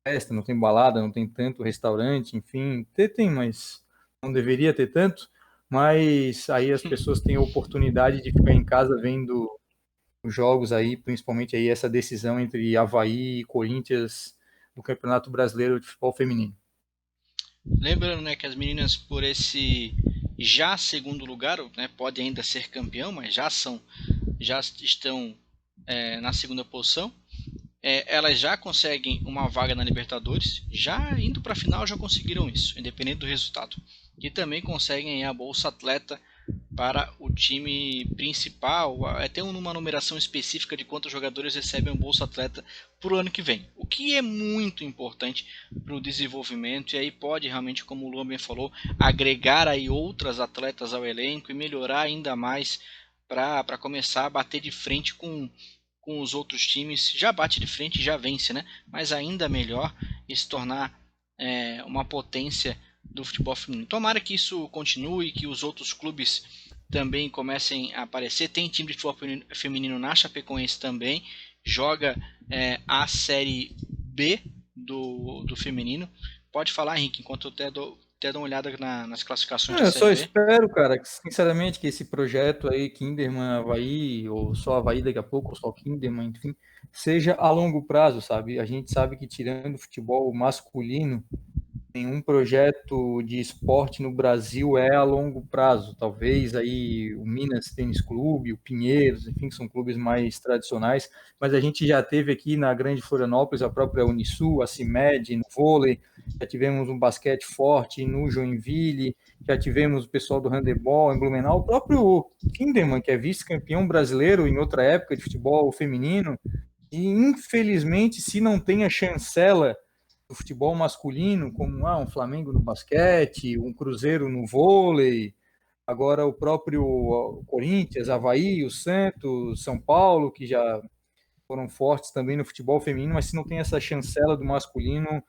festa, não tem balada, não tem tanto restaurante, enfim, tem, mas não deveria ter tanto, mas aí as pessoas têm a oportunidade de ficar em casa vendo os jogos aí, principalmente aí essa decisão entre Avaí e Corinthians do Campeonato Brasileiro de Futebol Feminino.
Lembrando, né, que as meninas, por esse já segundo lugar, né, pode ainda ser campeão, mas já estão na segunda posição. Elas já conseguem uma vaga na Libertadores, já indo para a final já conseguiram isso, independente do resultado. E também conseguem a Bolsa Atleta para o time principal. Tem uma numeração específica de quantos jogadores recebem o Bolsa Atleta para o ano que vem, o que é muito importante para o desenvolvimento, e aí pode realmente, como o Luan bem falou, agregar aí outras atletas ao elenco e melhorar ainda mais para começar a bater de frente com os outros times. Já bate de frente, já vence, né? Mas ainda melhor e se tornar uma potência do futebol feminino. Tomara que isso continue, que os outros clubes também comecem a aparecer. Tem time de futebol feminino na Chapecoense também, joga a Série B do feminino. Pode falar, Henrique, enquanto eu até dou uma olhada nas classificações da
Eu
Série
só
B.
espero, cara, sinceramente, que esse projeto aí, Kinderman, Avaí, ou só Avaí daqui a pouco, ou só Kinderman, enfim, seja a longo prazo, sabe? A gente sabe que tirando o futebol masculino, nenhum projeto de esporte no Brasil é a longo prazo. Talvez aí o Minas Tênis Clube, o Pinheiros, enfim, que são clubes mais tradicionais, mas a gente já teve aqui na Grande Florianópolis a própria Unisul, a CIMED no vôlei, já tivemos um basquete forte no Joinville, já tivemos o pessoal do handebol em Blumenau, o próprio Kinderman, que é vice-campeão brasileiro em outra época de futebol feminino, e infelizmente, se não tem a chancela do futebol masculino, como um Flamengo no basquete, um Cruzeiro no vôlei, agora o próprio Corinthians, Avaí, o Santos, São Paulo, que já foram fortes também no futebol feminino, mas se não tem essa chancela do masculino,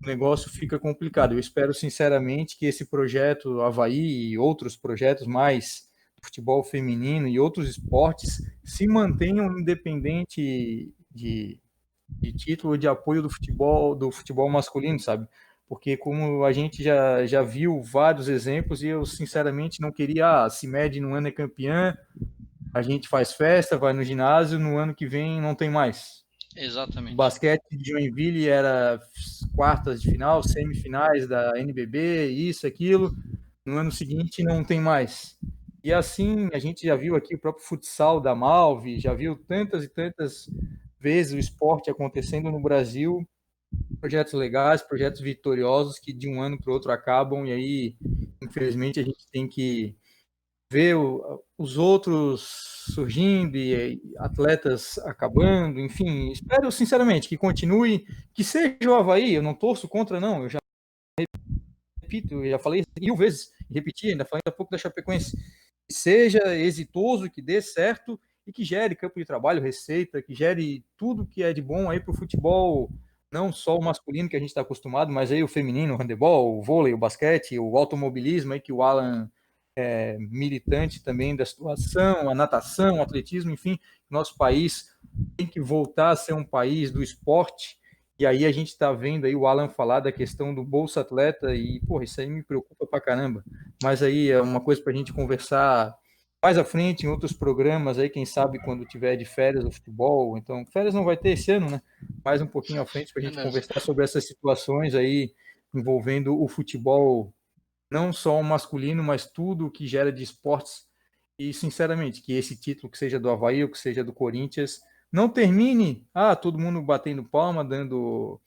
o negócio fica complicado. Eu espero sinceramente que esse projeto Avaí e outros projetos mais do futebol feminino e outros esportes se mantenham independente de título de apoio do futebol masculino, sabe? Porque como a gente já viu vários exemplos e eu sinceramente não queria, se mede no ano é campeã, a gente faz festa, vai no ginásio, no ano que vem não tem mais. O
Exatamente.
basquete de Joinville era quartas de final, semifinais da NBB, isso, aquilo. No ano seguinte não tem mais. E assim, a gente já viu aqui o próprio futsal da Malve, já viu tantas e tantas vezes o esporte acontecendo no Brasil, projetos legais, projetos vitoriosos que de um ano para o outro acabam e aí, infelizmente, a gente tem que ver os outros surgindo e atletas acabando, enfim, espero sinceramente que continue, que seja o Avaí, eu não torço contra não, eu já repito, eu já falei 1000 vezes, repeti, ainda falei há pouco da Chapecoense, que seja exitoso, que dê certo e que gere campo de trabalho, receita, que gere tudo que é de bom aí para o futebol, não só o masculino que a gente está acostumado, mas aí o feminino, o handebol, o vôlei, o basquete, o automobilismo aí que o Alan é militante também da situação, a natação, o atletismo, enfim, nosso país tem que voltar a ser um país do esporte. E aí a gente está vendo aí o Alan falar da questão do Bolsa Atleta e, porra, isso aí me preocupa pra caramba. Mas aí é uma coisa para a gente conversar mais à frente em outros programas aí, quem sabe quando tiver de férias o futebol. Então, férias não vai ter esse ano, né? Mais um pouquinho à frente para a gente conversar sobre essas situações aí envolvendo o futebol, não só o masculino, mas tudo o que gera de esportes. E, sinceramente, que esse título, que seja do Avaí ou que seja do Corinthians, não termine, todo mundo batendo palma, dando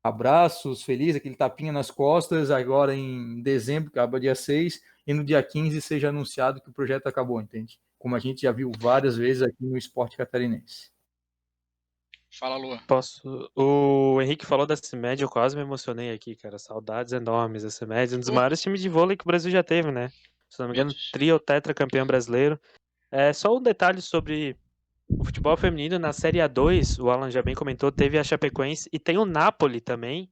abraços, feliz, aquele tapinha nas costas, agora em dezembro, que acaba dia 6, e no dia 15 seja anunciado que o projeto acabou, entende? Como a gente já viu várias vezes aqui no esporte catarinense.
Fala, Lua.
O Henrique falou da CIMED, eu quase me emocionei aqui, cara. Saudades enormes da CIMED, um dos maiores times de vôlei que o Brasil já teve, né? Se não me engano, tri ou tetracampeão brasileiro. Só um detalhe sobre o futebol feminino na Série A2, o Alan já bem comentou, teve a Chapecoense e tem o Napoli também,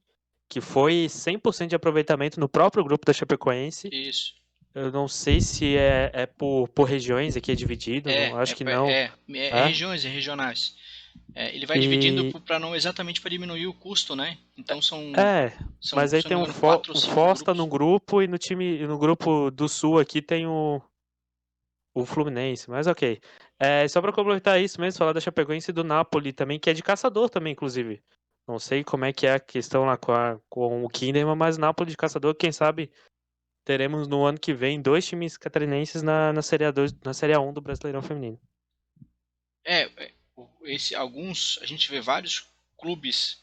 que foi 100% de aproveitamento no próprio grupo da Chapecoense.
Isso.
Eu não sei se é por regiões aqui, é dividido, acho que não.
Regiões, regionais. Ele vai dividindo para não exatamente para diminuir o custo, né? Então
mas aí tem o Foz no grupo e no grupo do Sul aqui tem o Fluminense, mas ok. Só para complementar isso mesmo, falar da Chapecoense e do Napoli também, que é de caçador também, inclusive. Não sei como é que é a questão lá com o Kinderman, mas Napoli de caçador, quem sabe teremos no ano que vem 2 times catarinenses na Série A2, na Série A1 do Brasileirão Feminino.
A gente vê vários clubes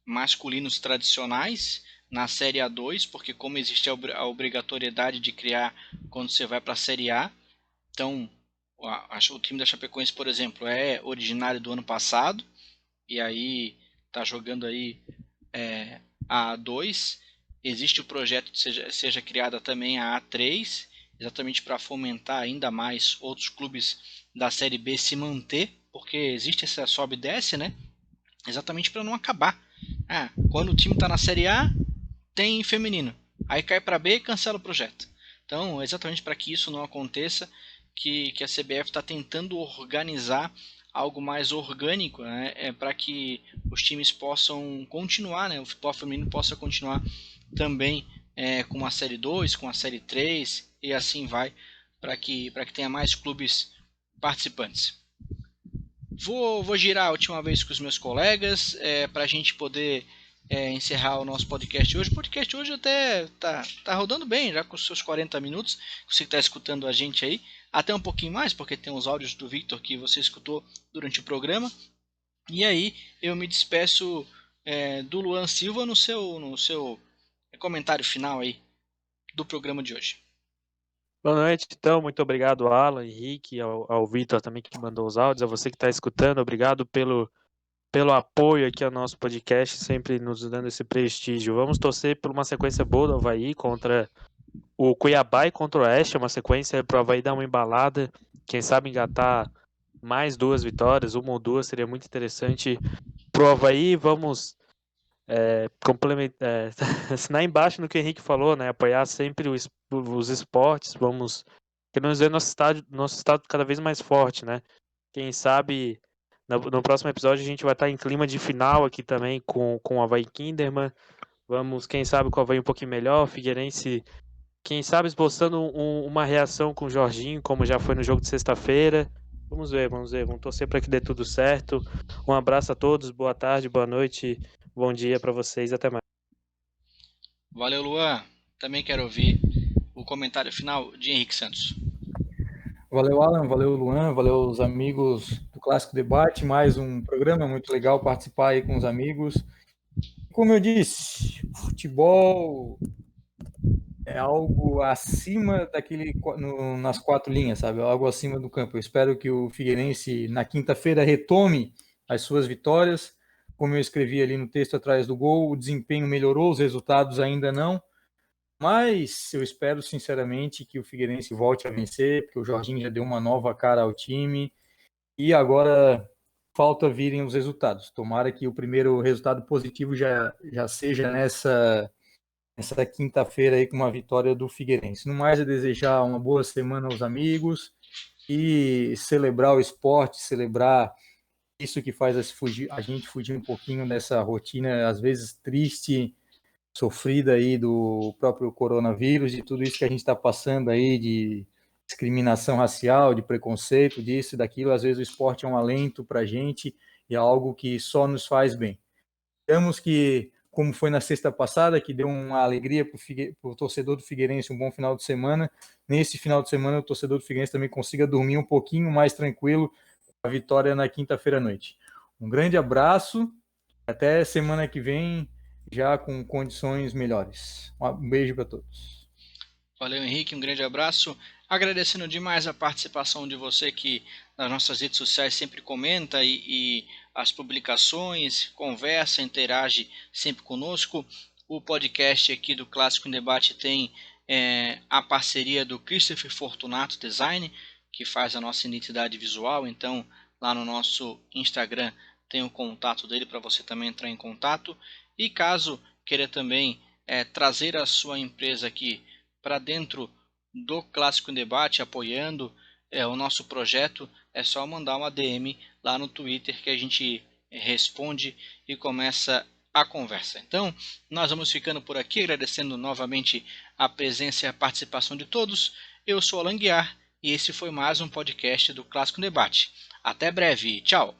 masculinos tradicionais na Série A2, porque como existe a obrigatoriedade de criar quando você vai para a Série A, então o time da Chapecoense, por exemplo, é originário do ano passado, e aí está jogando aí a A2, existe o projeto de seja criada também a A3, exatamente para fomentar ainda mais outros clubes da Série B se manter, porque existe essa sobe e desce, né? Exatamente para não acabar. Quando o time está na Série A, tem feminino. Aí cai para B e cancela o projeto. Então, exatamente para que isso não aconteça, que a CBF está tentando organizar algo mais orgânico, né? Para que os times possam continuar, né? O futebol feminino possa continuar também com a Série 2, com a Série 3 e assim vai, para que tenha mais clubes participantes. Vou girar a última vez com os meus colegas para a gente poder encerrar o nosso podcast hoje. O podcast hoje até tá rodando bem, já com os seus 40 minutos. Você que está escutando a gente aí, até um pouquinho mais, porque tem os áudios do Victor que você escutou durante o programa. E aí eu me despeço do Luan Silva no seu comentário final aí do programa de hoje.
Boa noite, então. Muito obrigado, Alan, Henrique, ao Vitor também que mandou os áudios, a você que está escutando. Obrigado pelo apoio aqui ao nosso podcast, sempre nos dando esse prestígio. Vamos torcer por uma sequência boa do Avaí contra o Cuiabá e contra o Oeste, uma sequência para o Avaí dar uma embalada, quem sabe engatar mais 2 vitórias, 1 ou 2, seria muito interessante para o Avaí. Vamos assinar embaixo no que o Henrique falou, né? Apoiar sempre os esportes, vamos queremos ver nosso estado cada vez mais forte, né? Quem sabe no próximo episódio a gente vai estar em clima de final aqui também com o Avaí Kinderman. Vamos, quem sabe, com o Avaí um pouquinho melhor, Figueirense, quem sabe esboçando uma reação com o Jorginho, como já foi no jogo de sexta-feira. Vamos ver, vamos torcer para que dê tudo certo. Um abraço a todos, boa tarde, boa noite, bom dia para vocês, até mais.
Valeu, Luan. Também quero ouvir o comentário final de Henrique Santos.
Valeu, Alan, valeu, Luan, valeu os amigos do Clássico Debate, mais um programa muito legal participar aí com os amigos. Como eu disse, futebol é algo acima daquele nas 4 linhas, sabe? Algo acima do campo. Eu espero que o Figueirense na quinta-feira retome as suas vitórias. Como eu escrevi ali no texto atrás do gol, o desempenho melhorou, os resultados ainda não. Mas eu espero sinceramente que o Figueirense volte a vencer, porque o Jorginho já deu uma nova cara ao time e agora falta virem os resultados. Tomara que o primeiro resultado positivo já seja nessa quinta-feira aí com uma vitória do Figueirense. No mais, é desejar uma boa semana aos amigos e celebrar o esporte, celebrar isso que faz a gente fugir um pouquinho dessa rotina, às vezes triste, sofrida aí do próprio coronavírus, de tudo isso que a gente está passando aí, de discriminação racial, de preconceito, disso e daquilo. Às vezes o esporte é um alento para a gente e é algo que só nos faz bem. Esperamos que, como foi na sexta passada, que deu uma alegria para o torcedor do Figueirense, um bom final de semana, nesse final de semana o torcedor do Figueirense também consiga dormir um pouquinho mais tranquilo com a vitória na quinta-feira à noite. Um grande abraço, até semana que vem, já com condições melhores. Um beijo para todos.
Valeu, Henrique, um grande abraço. Agradecendo demais a participação de você que nas nossas redes sociais sempre comenta e as publicações, conversa, interage sempre conosco. O podcast aqui do Clássico em Debate tem a parceria do Christopher Fortunato Design, que faz a nossa identidade visual. Então, lá no nosso Instagram tem o contato dele para você também entrar em contato. E caso queira também trazer a sua empresa aqui para dentro do Clássico em Debate, apoiando o nosso projeto, é só mandar uma DM lá no Twitter que a gente responde e começa a conversa. Então, nós vamos ficando por aqui, agradecendo novamente a presença e a participação de todos. Eu sou Alan Guiar e esse foi mais um podcast do Clássico em Debate. Até breve, tchau!